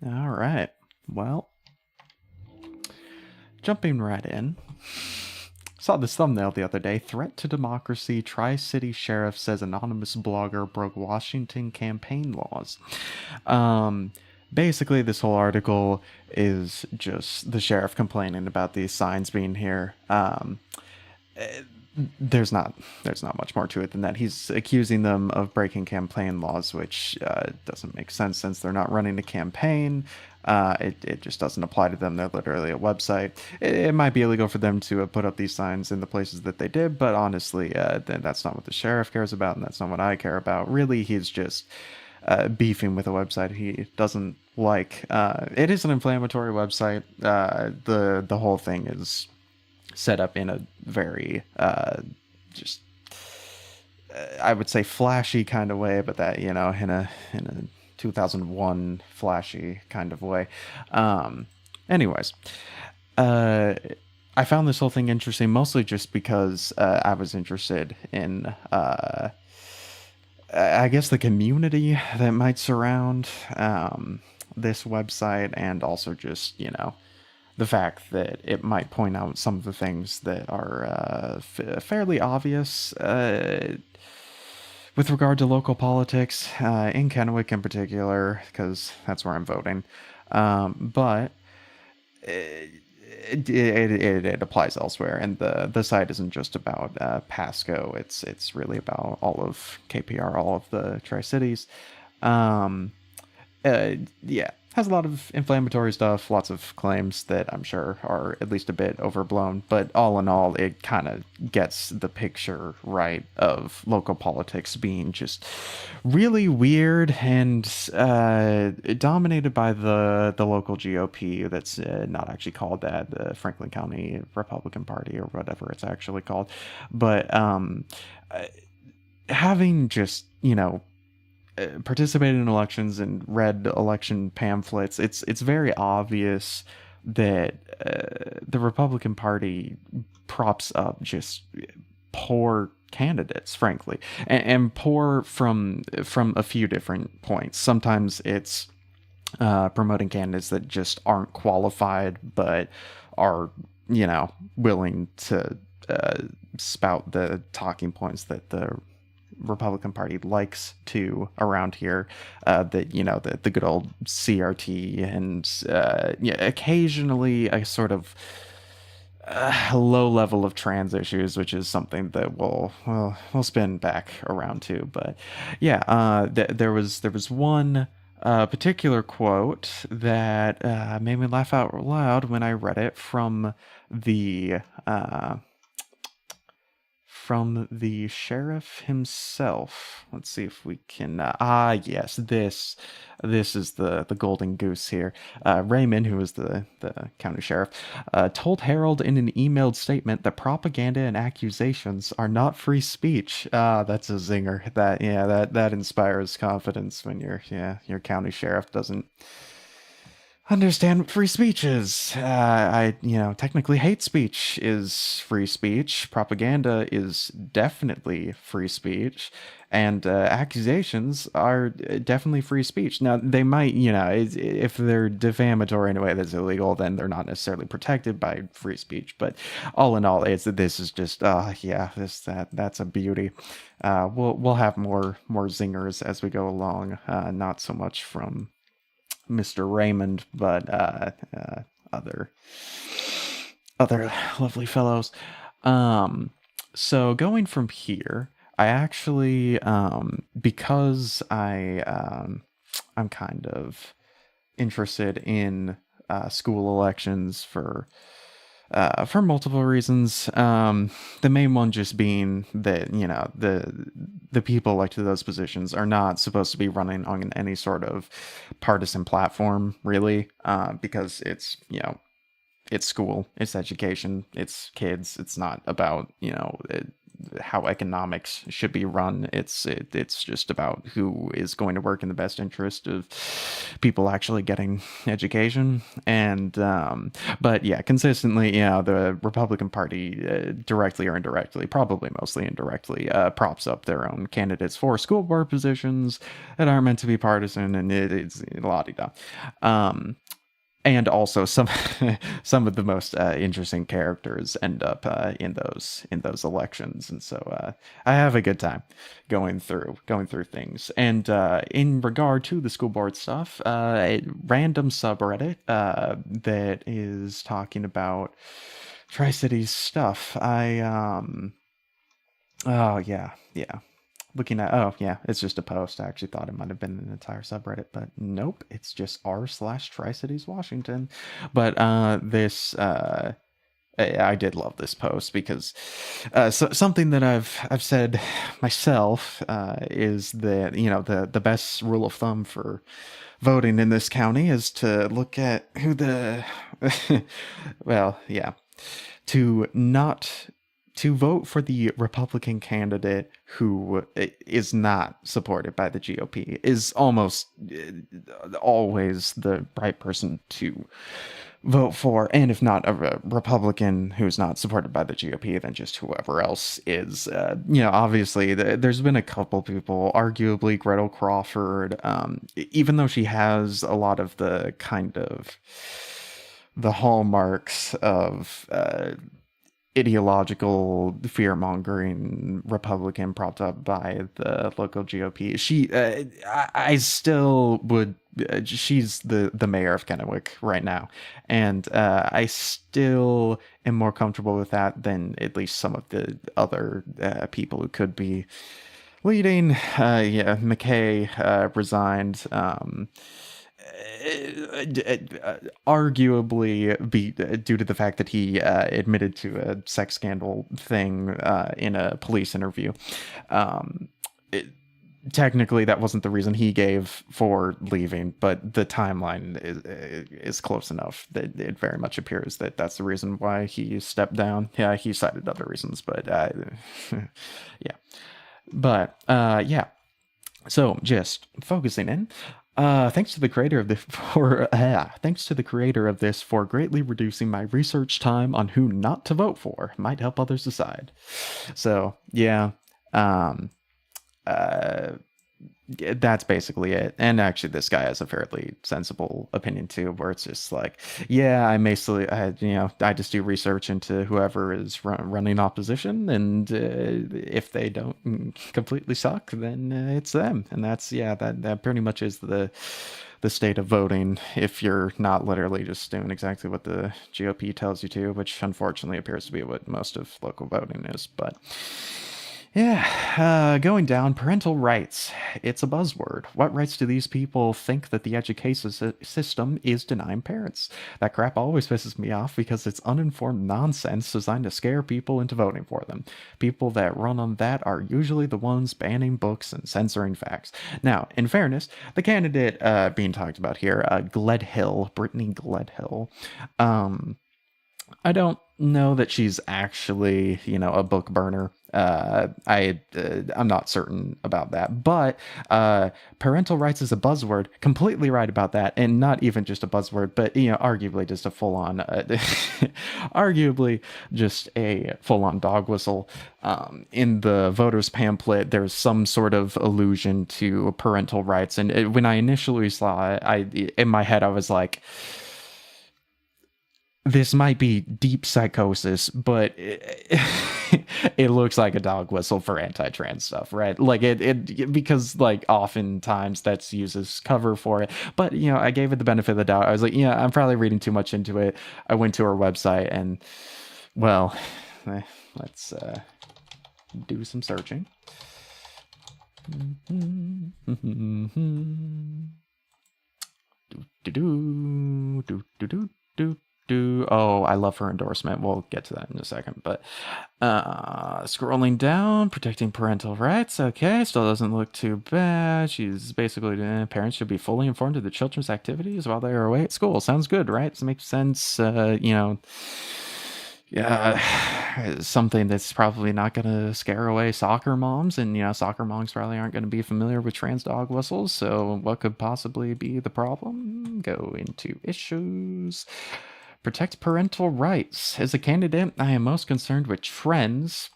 All right. Well, jumping right in. Saw this thumbnail the other day. Threat to democracy. Tri-City Sheriff says anonymous blogger broke Washington campaign laws. Um, Basically, this whole article is just the sheriff complaining about these signs being here. There's not much more to it than that. He's accusing them of breaking campaign laws, which doesn't make sense since they're not running a campaign. It just doesn't apply to them. They're literally a website. It might be illegal for them to put up these signs in the places that they did, but honestly, that's not what the sheriff cares about, and that's not what I care about. Really, he's just beefing with a website he doesn't like. It is an inflammatory website. The whole thing is set up in a very just I would say flashy kind of way, but that in a 2001 flashy kind of way. Anyways, uh, I found this whole thing interesting mostly just because I was interested in I guess the community that might surround this website, and also just the fact that it might point out some of the things that are fairly obvious with regard to local politics in Kennewick in particular, because that's where I'm voting. But it applies elsewhere, and the site isn't just about Pasco. It's really about all of KPR, all of the Tri Cities. Um, yeah, has a lot of inflammatory stuff, lots of claims that I'm sure are at least a bit overblown, but all in all, it kind of gets the picture right of local politics being just really weird and dominated by the local GOP. That's not actually called that, the Franklin County Republican Party or whatever it's actually called, but having just participated in elections and read election pamphlets, it's very obvious that the Republican Party props up just poor candidates, frankly, and poor from a few different points. Sometimes it's promoting candidates that just aren't qualified, but are willing to spout the talking points that the Republican Party likes to around here. That the good old CRT, and yeah, occasionally a sort of low level of trans issues, which is something that we'll spin back around to. But yeah, there was one particular quote that made me laugh out loud when I read it the uh, from the sheriff himself. Let's see if we can. Yes, this is the golden goose here. Raymond, who is the county sheriff, told Harold in an emailed statement that propaganda and accusations are not free speech. That's a zinger. That inspires confidence when your county sheriff doesn't understand what free speech is. Technically hate speech is free speech. Propaganda is definitely free speech. And accusations are definitely free speech. Now, they might, if they're defamatory in a way that's illegal, then they're not necessarily protected by free speech. But all in all, this is just, that's a beauty. We'll have more zingers as we go along. Not so much from Mr. Raymond, but other other lovely fellows. Um, so going from here, I actually because I'm kind of interested in school elections for multiple reasons. The main one just being that the people elected to those positions are not supposed to be running on any sort of partisan platform, really, because it's school, it's education, it's kids. It's not about how economics should be run. It's just about who is going to work in the best interest of people actually getting education. And but yeah, consistently, the Republican Party, directly or indirectly, probably mostly indirectly, props up their own candidates for school board positions that aren't meant to be partisan, and it's la di da. Um, and also some some of the most interesting characters end up in those elections, and so I have a good time going through things. And in regard to the school board stuff, a random subreddit that is talking about Tri-Cities stuff. Oh yeah, looking at, oh yeah, it's just a post. I actually thought it might have been an entire subreddit, but nope, it's just r/Tri-Cities Washington. But this I did love this post because something that I've said myself is that, the best rule of thumb for voting in this county is to look at who the well, yeah, to not to vote for the Republican candidate who is not supported by the GOP is almost always the right person to vote for. And if not a Republican who's not supported by the GOP, then just whoever else is. Obviously, there's been a couple people, arguably Gretel Crawford, even though she has a lot of the kind of the hallmarks of ideological fear-mongering Republican propped up by the local GOP. I still would. She's the mayor of Kennewick right now, and I still am more comfortable with that than at least some of the other people who could be leading. Yeah, McKay resigned. Arguably due to the fact that he admitted to a sex scandal thing in a police interview. It, Technically, that wasn't the reason he gave for leaving, but the timeline is close enough that it very much appears that that's the reason why he stepped down. Yeah, he cited other reasons, but yeah. But yeah. So just focusing in. Thanks to the creator of thanks to the creator of this for greatly reducing my research time on who not to vote for. Might help others decide. So yeah, um, uh, that's basically it. And actually, this guy has a fairly sensible opinion too, where it's just like, yeah, I just do research into whoever is running opposition, and if they don't completely suck, then it's them. And that's, yeah, that pretty much is the state of voting if you're not literally just doing exactly what the GOP tells you to, which unfortunately appears to be what most of local voting is. But yeah, going down, parental rights. It's a buzzword. What rights do these people think that the education system is denying parents? That crap always pisses me off because it's uninformed nonsense designed to scare people into voting for them. People that run on that are usually the ones banning books and censoring facts. Now, in fairness, the candidate being talked about here, Brittany Gledhill, I don't know that she's actually, a book burner. I'm not certain about that, but parental rights is a buzzword. Completely right about that, and not even just a buzzword, but arguably just a full-on, arguably just a full-on dog whistle. In the voters pamphlet, there's some sort of allusion to parental rights, and when I initially saw it, in my head I was like, this might be deep psychosis, but it looks like a dog whistle for anti-trans stuff, right? Like because like oftentimes that's used as cover for it. But I gave it the benefit of the doubt. I was like, yeah, I'm probably reading too much into it. I went to her website and, well, let's do some searching. Oh, I love her endorsement. We'll get to that in a second. But scrolling down, protecting parental rights. Okay, still doesn't look too bad. She's basically parents should be fully informed of the children's activities while they are away at school. Sounds good, right? It makes sense. something that's probably not going to scare away soccer moms, and soccer moms probably aren't going to be familiar with trans dog whistles. So, what could possibly be the problem? Go into issues. Protect parental rights. As a candidate, I am most concerned with trends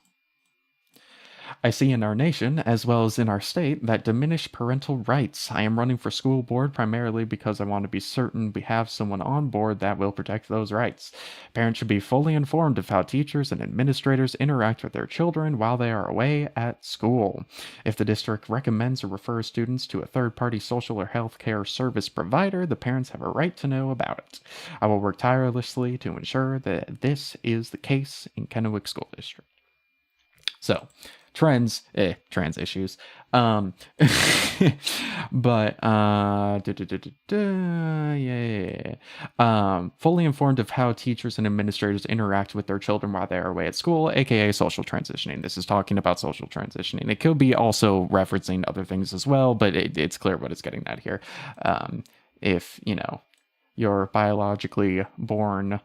I see in our nation, as well as in our state, that diminish parental rights. I am running for school board primarily because I want to be certain we have someone on board that will protect those rights. Parents should be fully informed of how teachers and administrators interact with their children while they are away at school. If the district recommends or refers students to a third party social or health care service provider, the parents have a right to know about it. I will work tirelessly to ensure that this is the case in Kennewick School District. So, trans issues. Um, but yeah. Fully informed of how teachers and administrators interact with their children while they are away at school, aka social transitioning. This is talking about social transitioning. It could be also referencing other things as well, but it's clear what it's getting at here. If your biologically born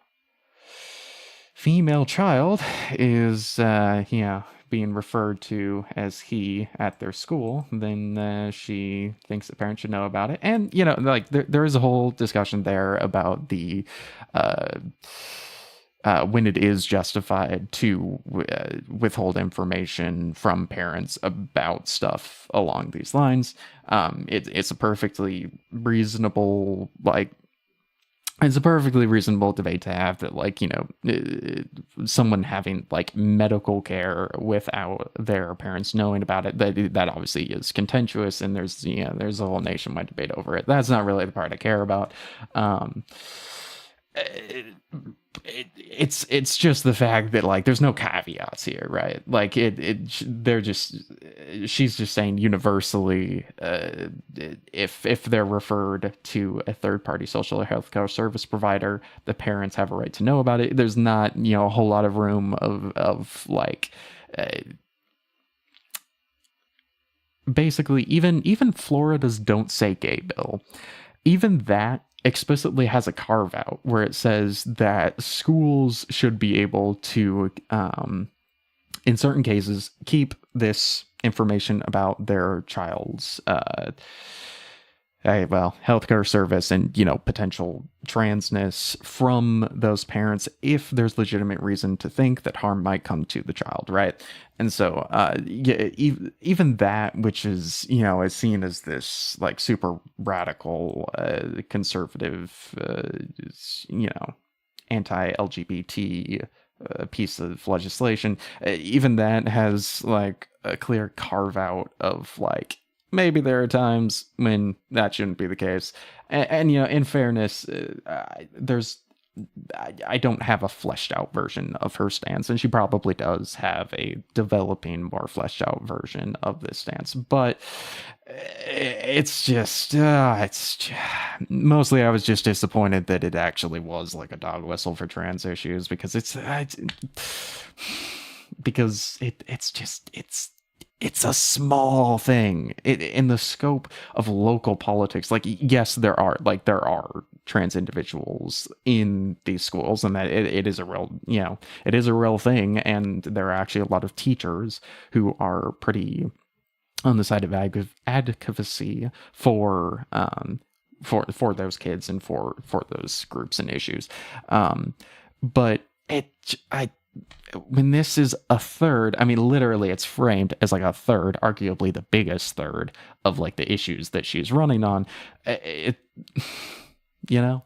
female child is being referred to as he at their school, then she thinks the parents should know about it. And like there is a whole discussion there about the when it is justified to withhold information from parents about stuff along these lines. It's a perfectly reasonable it's a perfectly reasonable debate to have that, someone having medical care without their parents knowing about it, that obviously is contentious, and there's a whole nationwide debate over it. That's not really the part I care about. It's just the fact that there's no caveats here, right? She's just saying universally, if they're referred to a third party social or health care service provider, the parents have a right to know about it. There's not a whole lot of room of basically even Florida's Don't Say Gay bill, even that explicitly has a carve out where it says that schools should be able to, in certain cases, keep this information about their child's healthcare service and potential transness from those parents if there's legitimate reason to think that harm might come to the child, right? And so even that, which is is seen as this super radical conservative anti-LGBT piece of legislation, even that has a clear carve out of maybe there are times when that shouldn't be the case. And in fairness, I don't have a fleshed out version of her stance, and she probably does have a developing, more fleshed out version of this stance. But mostly I was just disappointed that it actually was a dog whistle for trans issues, because it's a small thing in the scope of local politics. Yes, there are trans individuals in these schools, and that it is a real it is a real thing, and there are actually a lot of teachers who are pretty on the side of advocacy for those kids and for those groups and issues. But when this is a third, I mean, literally it's framed as a third, arguably the biggest third of the issues that she's running on. Now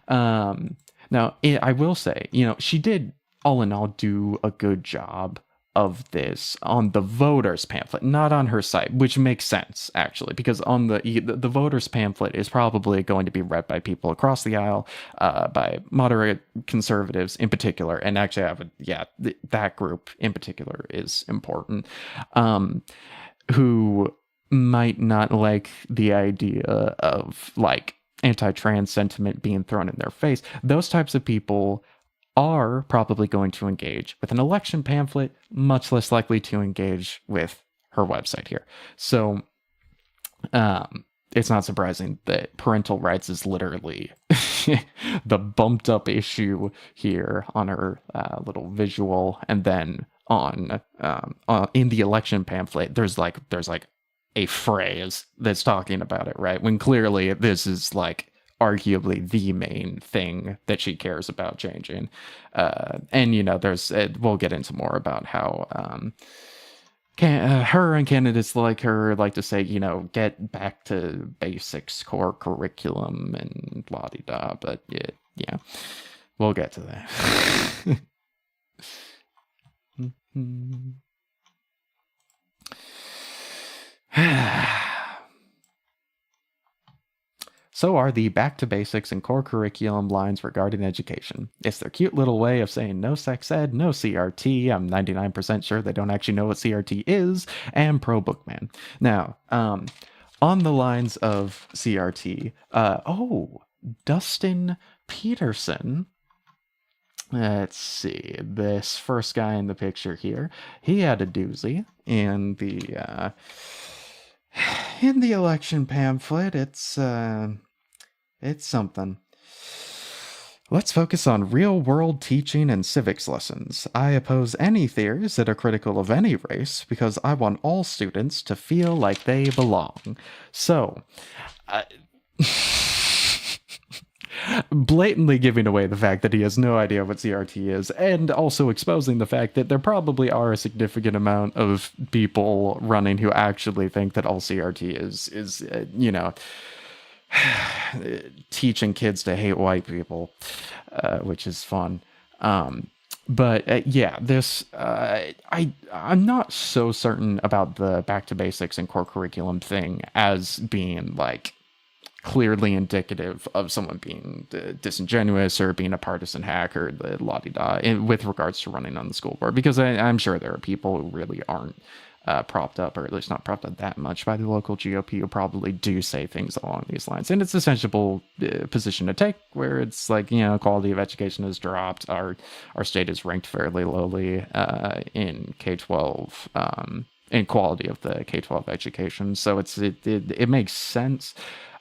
I will say, she did all in all do a good job of this on the voters pamphlet, not on her site, which makes sense actually, because on the voters pamphlet is probably going to be read by people across the aisle, by moderate conservatives in particular, and actually that group in particular is important, who might not like the idea of anti-trans sentiment being thrown in their face. Those types of people are probably going to engage with an election pamphlet, much less likely to engage with her website here. So it's not surprising that parental rights is literally the bumped up issue here on her little visual, and then in the election pamphlet, there's like a phrase that's talking about it, right? When clearly this is like arguably the main thing that she cares about changing. And there's we'll get into more about how her and candidates like her like to say, get back to basics, core curriculum, and la di da. But yeah, we'll get to that. So are the back to basics and core curriculum lines regarding education. It's their cute little way of saying no sex ed, no CRT. I'm 99% sure they don't actually know what CRT is, and pro bookman. Now, on the lines of CRT, Dustin Peterson. Let's see, this first guy in the picture here, he had a doozy in the election pamphlet. It's something. Let's focus on real-world teaching and civics lessons. I oppose any theories that are critical of any race because I want all students to feel like they belong. So, blatantly giving away the fact that he has no idea what CRT is, and also exposing the fact that there probably are a significant amount of people running who actually think that all CRT is teaching kids to hate white people, which is fun. But yeah, this I'm not so certain about the back to basics and core curriculum thing as being like clearly indicative of someone being disingenuous or being a partisan hack or the la-di-da with regards to running on the school board, because I'm sure there are people who really aren't propped up, or at least not propped up that much by the local GOP, who probably do say things along these lines. And it's a sensible position to take, where it's like, quality of education has dropped. Our state is ranked fairly lowly in K-12, in quality of the K-12 education. So it makes sense.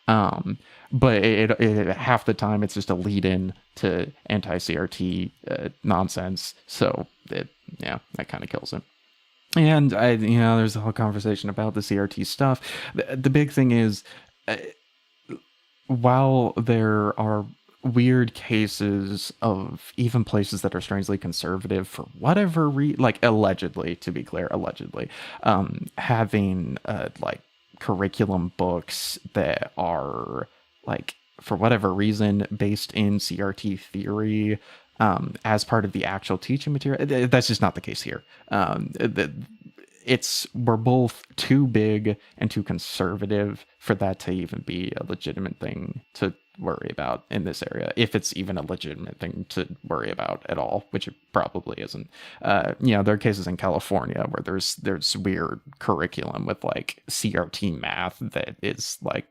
But it half the time it's just a lead in to anti-CRT nonsense. So that kind of kills it. And there's a whole conversation about the CRT stuff. The big thing is, while there are weird cases of even places that are strangely conservative for whatever like allegedly, to be clear, allegedly, having like curriculum books that are like, for whatever reason, based in CRT theory as part of the actual teaching material. That's just not the case here. We're both too big and too conservative for that to even be a legitimate thing to worry about in this area, if it's even a legitimate thing to worry about at all, which it probably isn't. There are cases in California where there's weird curriculum with like CRT math that is like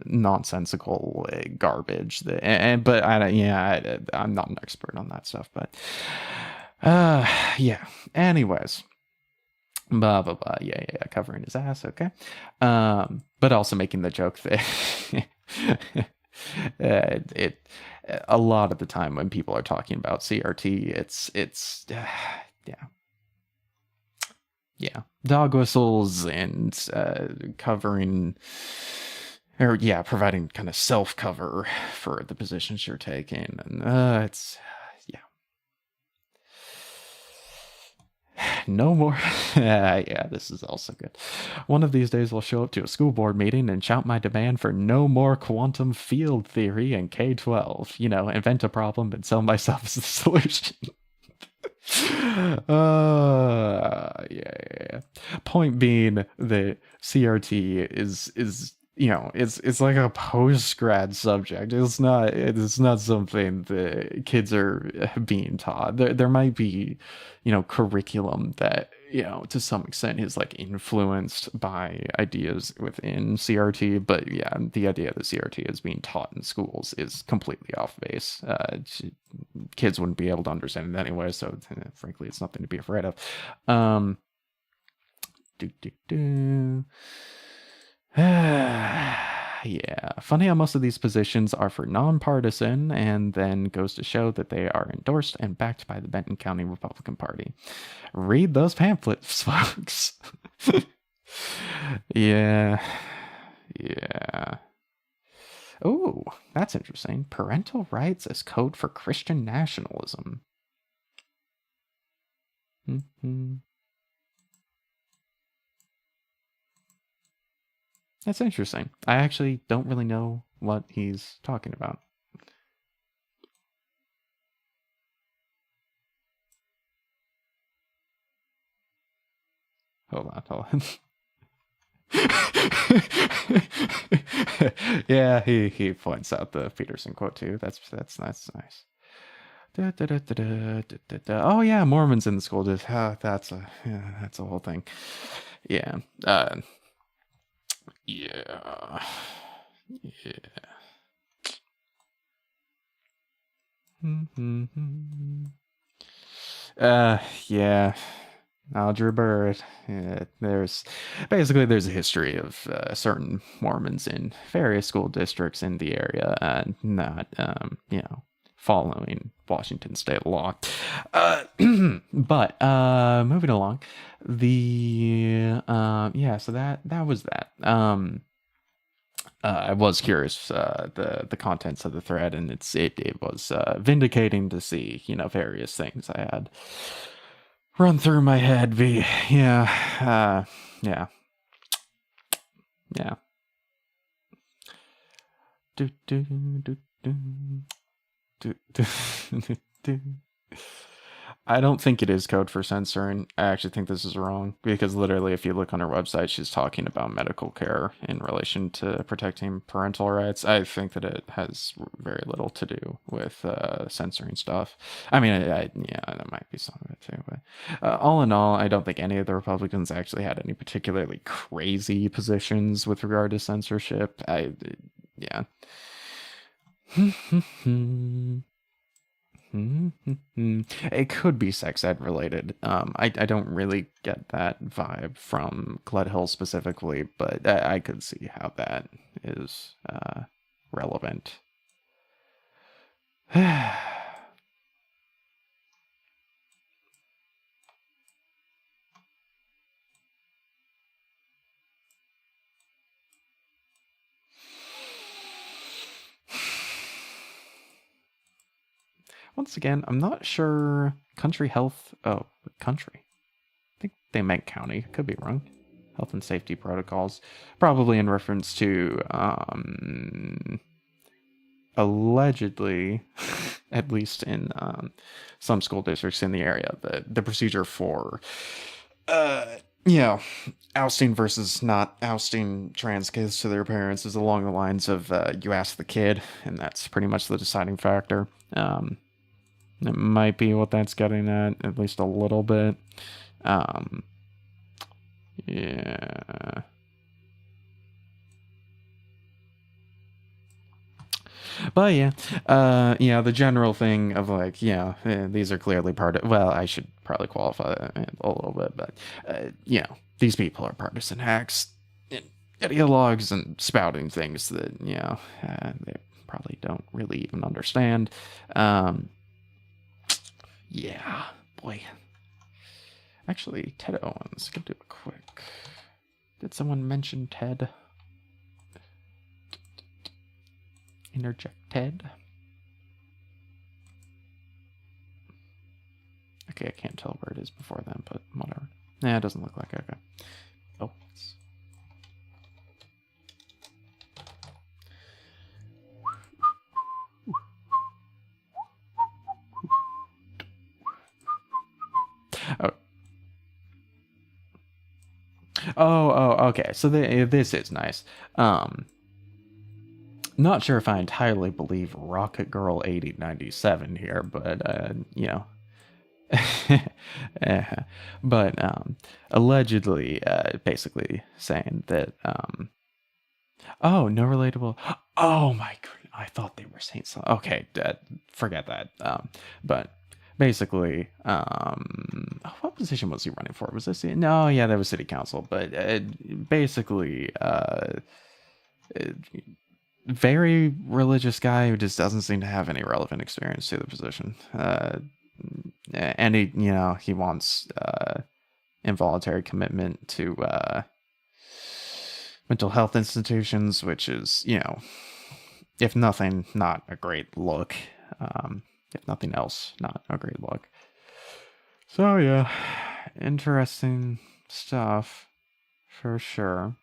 nonsensical garbage. But I'm not an expert on that stuff. But anyways. Blah blah blah. Yeah, covering his ass. Okay. But also making the joke that a lot of the time when people are talking about CRT, it's dog whistles and covering, or providing kind of self cover for the positions you're taking, and it's. No more. This is also good. One of these days I'll show up to a school board meeting and shout my demand for no more quantum field theory in K-12. Invent a problem and sell myself as the solution. Point being that CRT is it's like a post-grad subject. It's not something that kids are being taught. There might be, curriculum that, to some extent is like influenced by ideas within CRT, but the idea that CRT is being taught in schools is completely off base. Kids wouldn't be able to understand it anyway, so frankly, it's nothing to be afraid of. Yeah, funny how most of these positions are for nonpartisan, and then goes to show that they are endorsed and backed by the Benton County Republican Party. Read those pamphlets, folks. Yeah, yeah. Oh, that's interesting. Parental rights as code for Christian nationalism. Hmm. That's interesting. I actually don't really know what he's talking about. Hold on. Yeah, he points out the Peterson quote too. That's nice. Oh yeah, Mormons in the school district. That's a whole thing. Yeah. Yeah. Yeah. Uh, yeah. Drew Bird. Yeah, there's a history of certain Mormons in various school districts in the area, not following Washington state law. But moving along, so that was that. I was curious the contents of the thread, and it was vindicating to see various things I had run through my head. Yeah, yeah. Do, do, do, do, do, do, do. I don't think it is code for censoring. I actually think this is wrong because literally, if you look on her website, she's talking about medical care in relation to protecting parental rights. I think that it has very little to do with censoring stuff. I mean, yeah, that might be some of it too. But all in all, I don't think any of the Republicans actually had any particularly crazy positions with regard to censorship. Yeah. It could be sex ed related. I don't really get that vibe from Gledhill specifically, but I could see how that is relevant. Once again, I'm not sure. Country health. Oh, country. I think they meant county. Could be wrong. Health and safety protocols, probably in reference to allegedly, at least in some school districts in the area, the procedure for uh ousting versus not ousting trans kids to their parents is along the lines of you ask the kid, and that's pretty much the deciding factor. It might be what that's getting at least a little bit. Um, yeah. But the general thing of like, these are clearly part of, well, I should probably qualify that a little bit, but, these people are partisan hacks, and ideologues, and spouting things that, they probably don't really even understand. Yeah, boy. Actually, Ted Owens, could do a quick. Did someone mention Ted? Interject Ted. Okay, I can't tell where it is before then, but whatever. Nah, it doesn't look like it. Okay. Oh. Oh. Okay. So this is nice. Not sure if I entirely believe Rocket Girl 8097 here, but but allegedly, basically saying that oh, no relatable. Oh my god, I thought they were saying something. Okay, forget that. But basically, what position was he running for? Was this? No, yeah, that was city council. But basically, very religious guy who just doesn't seem to have any relevant experience to the position. And he wants involuntary commitment to mental health institutions, which is, if nothing, not a great look. If nothing else, not a great look. So yeah, interesting stuff for sure.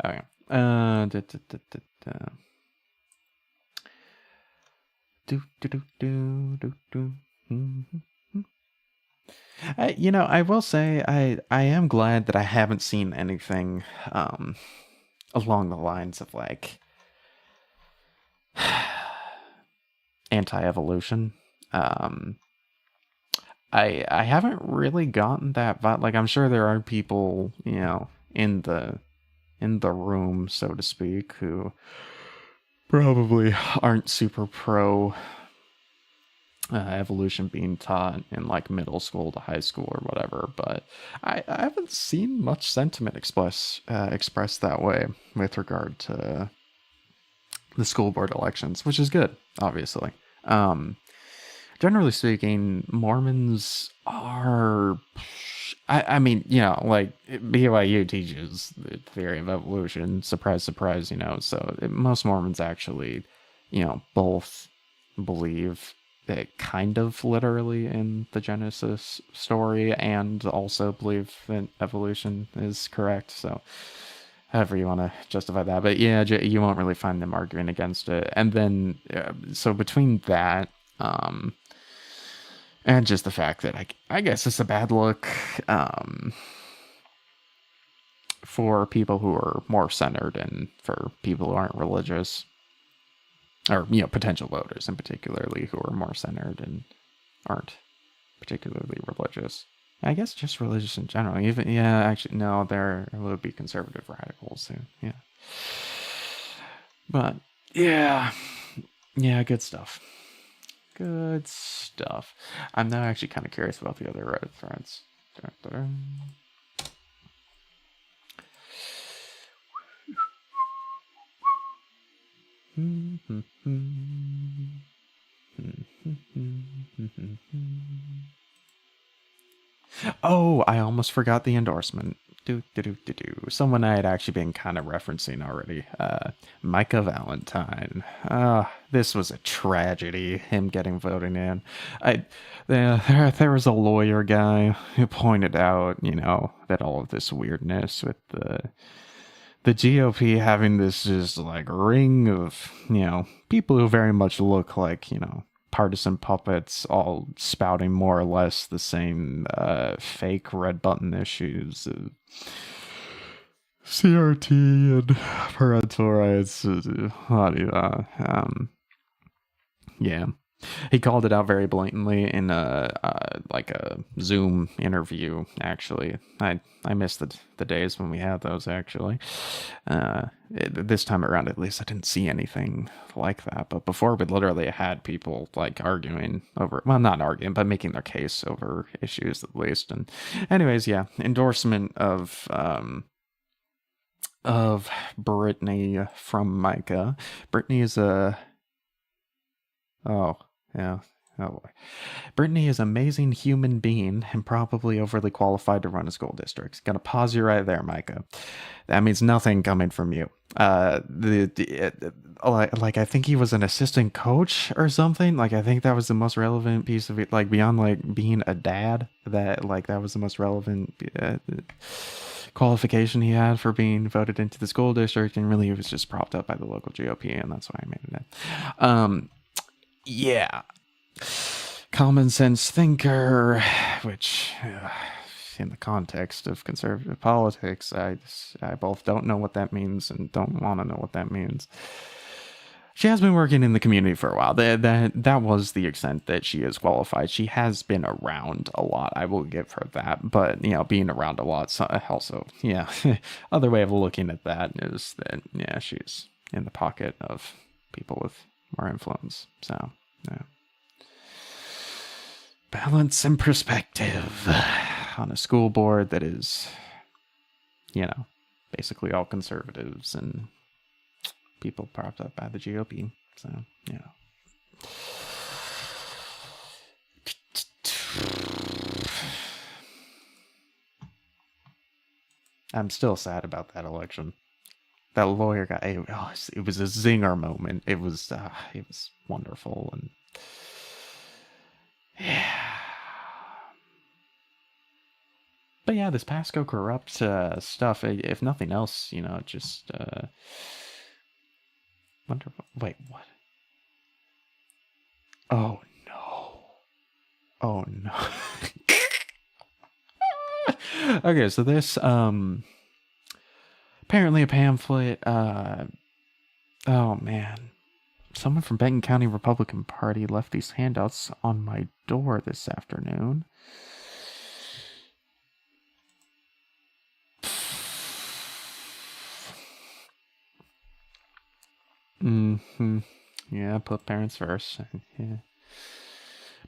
Okay. Do, do, do, do, do, do. I will say I am glad that I haven't seen anything along the lines of like anti-evolution. Um, I haven't really gotten that vibe. Like I'm sure there are people, in the room, so to speak, who probably aren't super pro evolution being taught in like middle school to high school or whatever, but I haven't seen much sentiment expressed that way with regard to the school board elections, which is good, obviously. Generally speaking, Mormons are. I mean, like BYU teaches the theory of evolution. Surprise, surprise, So most Mormons actually, both believe it kind of literally in the Genesis story and also believe that evolution is correct. So however you want to justify that. But yeah, you won't really find them arguing against it. And then, so between that, and just the fact that I guess it's a bad look for people who are more centered and for people who aren't religious, or potential voters in particularly who are more centered and aren't particularly religious. I guess just religious in general. Even actually no, there would be conservative radicals too. Yeah, but yeah, good stuff. Good stuff. I'm now actually kind of curious about the other Reddit threads. Oh, I almost forgot the endorsement. Someone I had actually been kind of referencing already. Micah Valentine. This was a tragedy, him getting voted in. There was a lawyer guy who pointed out, that all of this weirdness with the GOP having this just like ring of, people who very much look like, partisan puppets all spouting more or less the same fake red button issues of CRT and parental rights. Yeah. He called it out very blatantly in like a Zoom interview. Actually, I missed the days when we had those. Actually, this time around, at least, I didn't see anything like that. But before, we literally had people like arguing over, well, not arguing, but making their case over issues at least. And, anyways, yeah, endorsement of Brittany from Micah. Brittany is a Oh, yeah. Oh boy. Brittany is an amazing human being and probably overly qualified to run a school district. Gonna pause you right there, Micah. That means nothing coming from you. Like I think he was an assistant coach or something. Like I think that was the most relevant piece of it. Like beyond like being a dad, that was the most relevant qualification he had for being voted into the school district. And really, he was just propped up by the local GOP, and that's why I made it. Yeah, common sense thinker, which in the context of conservative politics, I both don't know what that means and don't want to know what that means. She has been working in the community for a while. That was the extent that she is qualified. She has been around a lot. I will give her that. But being around a lot, also, yeah. Other way of looking at that is that she's in the pocket of people with more influence. So yeah, balance and perspective on a school board that is, basically all conservatives and people propped up by the GOP. So, I'm still sad about that election. That lawyer guy, it was a zinger moment. It was wonderful. And yeah. But yeah, this Pasco corrupt stuff, if nothing else, just wonderful. Wait, what? Oh no. Oh no. Okay, so this apparently a pamphlet, oh man. Someone from Benton County Republican Party left these handouts on my door this afternoon. Mm-hmm. Yeah, put parents first. Yeah.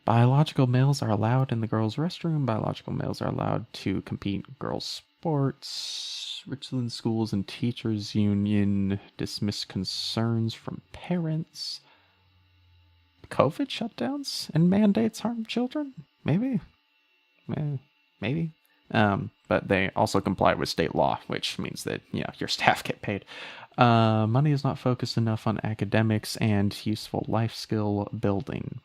Biological males are allowed in the girls' restroom. Biological males are allowed to compete in girls' sports. Richland Schools and Teachers Union dismissed concerns from parents. COVID shutdowns and mandates harm children? Maybe. Maybe. But they also comply with state law, which means that, your staff get paid. Money is not focused enough on academics and useful life skill building.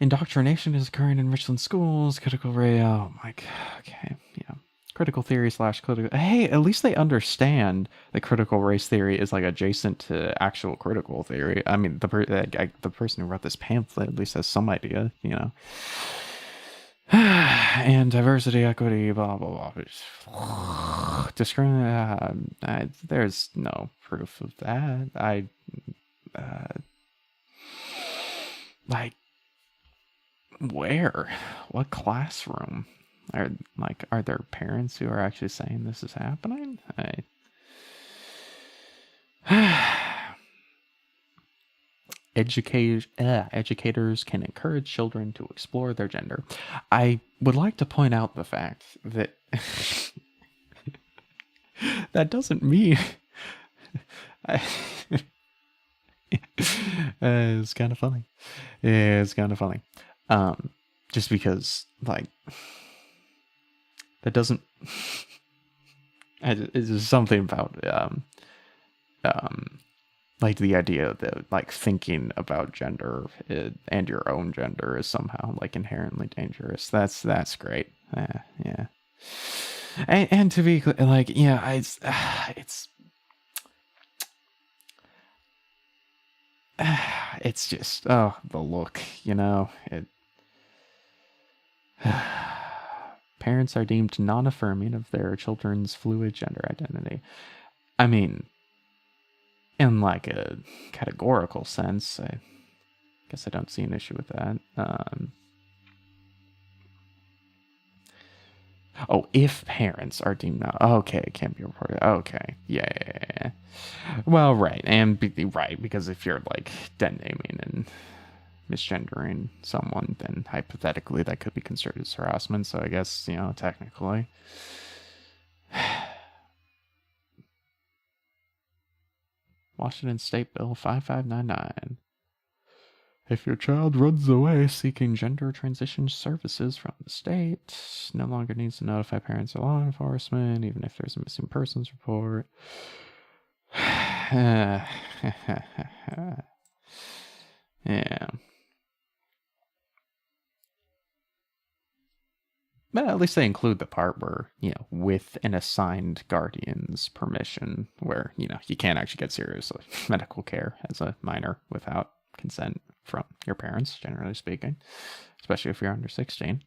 Indoctrination is occurring in Richland schools. Critical ray. Oh my god. Okay. Yeah. Critical theory / critical. Hey, at least they understand that critical race theory is like adjacent to actual critical theory. I mean, the person who wrote this pamphlet at least has some idea, And diversity, equity, blah blah blah. There's no proof of that. Like, where? What classroom? Are there parents who are actually saying this is happening? Educators can encourage children to explore their gender. I would like to point out the fact that that doesn't mean it's kind of funny. Yeah, it's kind of funny. Just because, like, that doesn't. It's something about like the idea that like thinking about gender and your own gender is somehow like inherently dangerous. That's great. Yeah. And to be clear, like, yeah, it's just the look, it. Parents are deemed non-affirming of their children's fluid gender identity. I mean, in like a categorical sense, I guess I don't see an issue with that. If parents are deemed not okay, it can't be reported. Okay, yeah. Well, right, right, because if you're like dead naming and misgendering someone, then hypothetically that could be considered as harassment. So I guess technically. Washington State Bill 5599. If your child runs away seeking gender transition services from the state, no longer needs to notify parents or law enforcement, even if there's a missing persons report. Yeah. But at least they include the part where, with an assigned guardian's permission, where, you can't actually get serious medical care as a minor without consent from your parents, generally speaking, especially if you're under 16.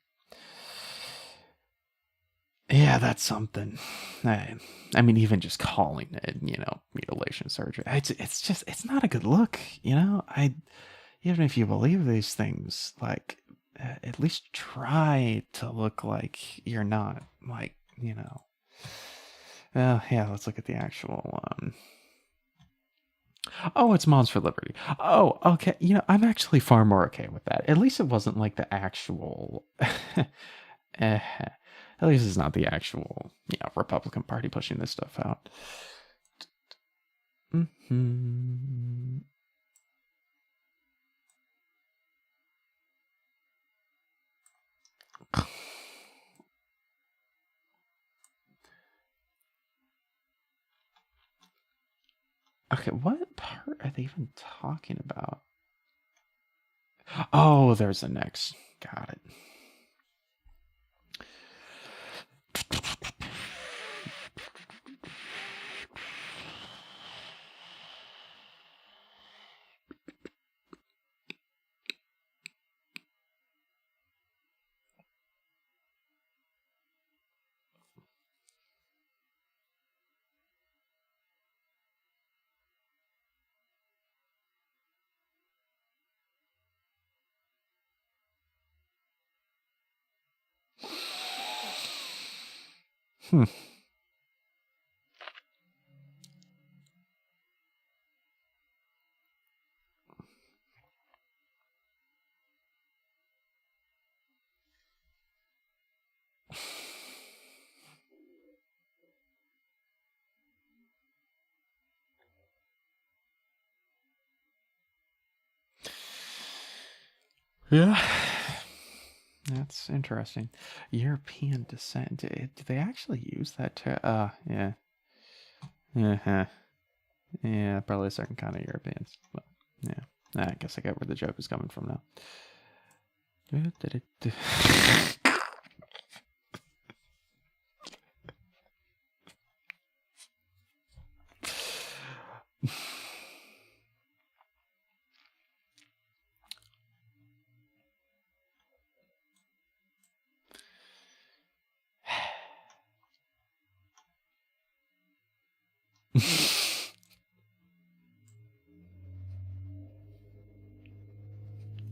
yeah, that's something. I, I mean, even just calling it, mutilation surgery, it's not a good look, even if you believe these things, like, at least try to look like you're not, like, yeah, let's look at the actual, oh, it's Moms for Liberty. Oh, okay. I'm actually far more okay with that. At least it wasn't like the actual. At least it's not the actual, Republican Party pushing this stuff out. Hmm. Okay, what part are they even talking about? Oh, there's the next. Got it. Hmm. Yeah. That's interesting. European descent. Do they actually use that term? Yeah. Uh-huh. Yeah, probably a certain kind of Europeans. But yeah, I guess I get where the joke is coming from now.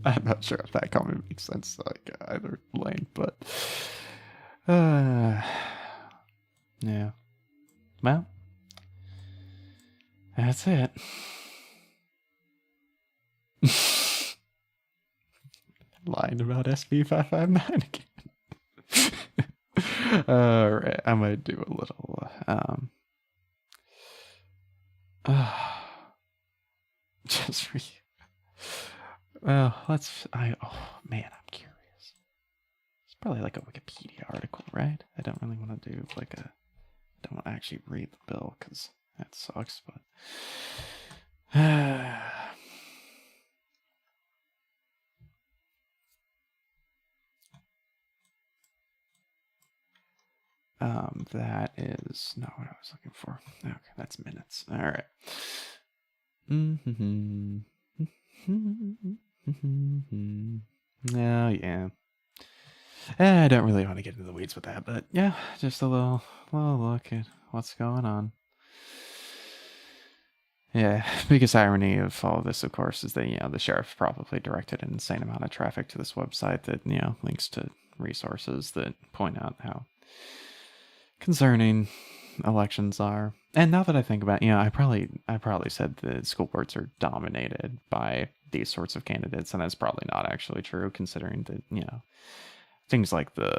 I'm not sure if that comment makes sense, like either lane, but uh, yeah. Well, that's it. Lying about SB 559 again. All right, I'm gonna do a little just re. Well, oh man, I'm curious. It's probably like a Wikipedia article, right? I don't really want to do like a. I don't want to actually read the bill because that sucks, but. That is not what I was looking for. Okay, that's minutes. All right. Mm-hmm. Oh yeah. I don't really want to get into the weeds with that, but yeah, just a little look at what's going on. Yeah, biggest irony of all of this, of course, is that the sheriff probably directed an insane amount of traffic to this website that links to resources that point out how concerning elections are. And now that I think about it, I probably said that school boards are dominated by these sorts of candidates, and that's probably not actually true, considering that things like uh,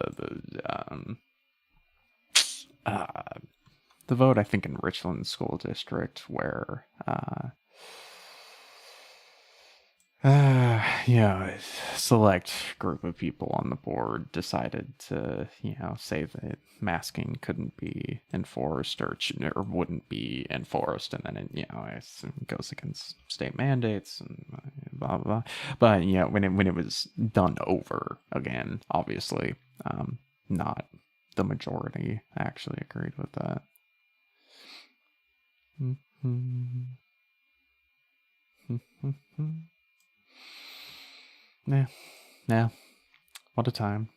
the vote, I think, in Richland School District, where a select group of people on the board decided to, say that masking couldn't be enforced or wouldn't be enforced, and then it goes against state mandates and blah blah blah. But when it was done over again, obviously, not the majority actually agreed with that. Yeah, yeah. What a time.